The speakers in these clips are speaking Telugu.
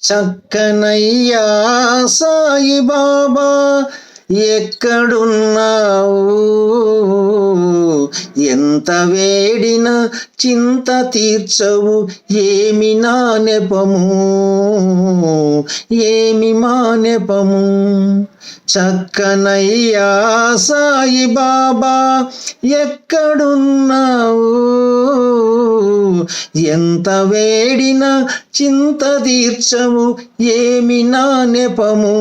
చక్కనయ్యా సాయిబాబా ఎక్కడున్నావు, ఎంత వేడిన చింత తీర్చవు, ఏమి నా నెపము, ఏమి మా నెపము. చక్కనయ్యా సాయిబాబా ఎక్కడున్నావు, ఎంత వేడిన చింత తీర్చవు, ఏమి నా నెపము.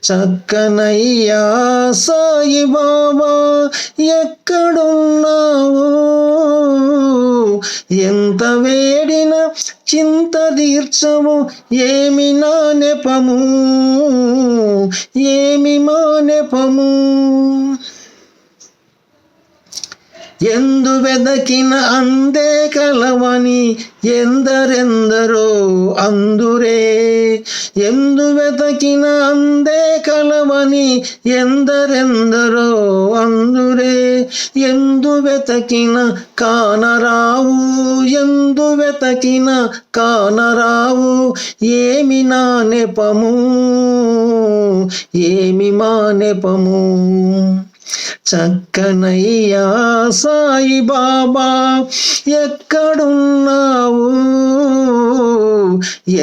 చక్కనయ్యా సాయిబాబా ఎక్కడున్నావు, ఎంత వేడిన చింత తీర్చవు, ఏమి నా నెపము, ఏమి మా నెపము. ఎందు వెదకిన అందే కలవని ఎందరెందరో అందురే, ఎందు వెదకిన అందే కలవని ఎందరెందరో అందురే. ఎందు వెతకిన కానరావు, ఎందు వెతకిన కానరావు, ఏమి నా నెపము, ఏమి మా నెపము. చక్కనయ్యా సాయిబాబా ఎక్కడున్నావు,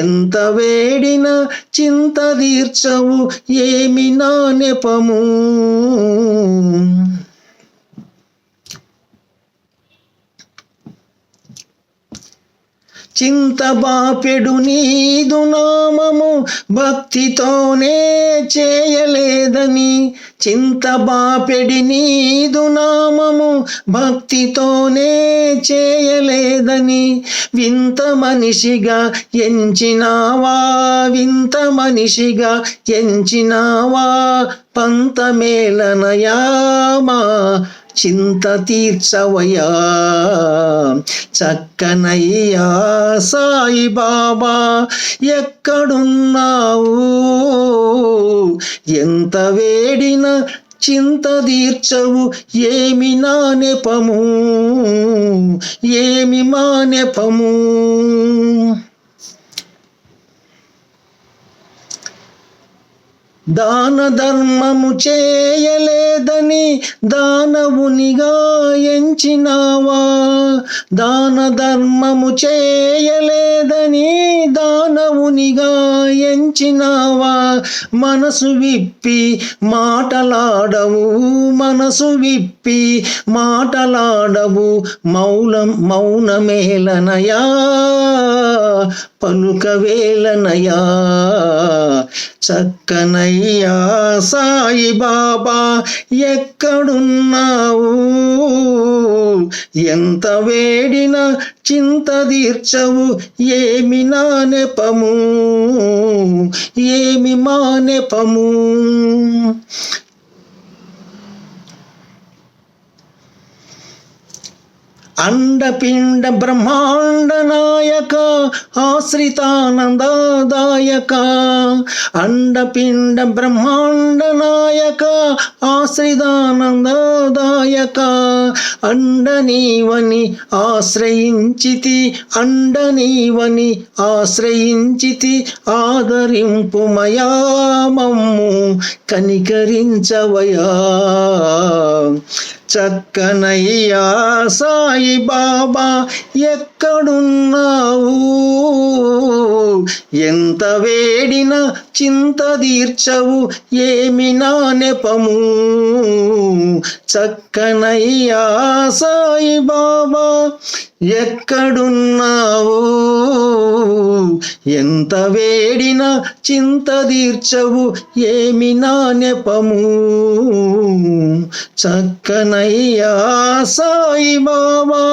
ఎంత వేడిన చింత తీర్చవు, ఏమి నా నెపము. చింతబాపెడు నీదు నామము భక్తితోనే చేయలేదని, చింతబాపెడి నీదు నామము భక్తితోనే చేయలేదని, వింత మనిషిగా ఎంచినావా, వింత మనిషిగా ఎంచినావా, పంతమేలనయామా చింత తీర్చవయ్యా. చక్కనయ్యా సాయిబాబా ఎక్కడున్నావు, ఎంత వేడిన చింత తీర్చవు, ఏమి నా నెపము, ఏమి మా నెపము. దాన ధర్మము చేయలేదని దానవునిగా ఎంచినావా, దాన ధర్మము చేయలేదని దానవునిగా ఎంచినావా. మనసు విప్పి మాటలాడవు, మనసు విప్పి మాటలాడవు, మౌనమేలనయా పలుకవేలనయా. చక్కనయ్యా సాయిబాబా ఎక్కడున్నావు, ఎంత వేడిన చింత తీర్చవు, ఏమి నా నెపము, ఏమి మా నెపము. అండపిండ బ్రహ్మాండ నాయక ఆశ్రితానందదాయక, అండపిండ బ్రహ్మాండ నాయక ఆశ్రితానందదాయక. అండనీవని ఆశ్రయించితి, అండనీవని ఆశ్రయించితి, ఆదరింపుమయా మమ్ము కనికరించవయా. చక్కనయ్యా సాయిబాబా ఎక్కడున్నావు, ఎంత వేడిన చింత తీర్చవు, ఏమి నా నెపము. చక్కనయ్యా సాయిబాబా ఎక్కడున్నావు, ఎంత వేడిన చింత తీర్చవు, ఏమి నా నెపము. చక్కనయ్యా సాయిబాబా.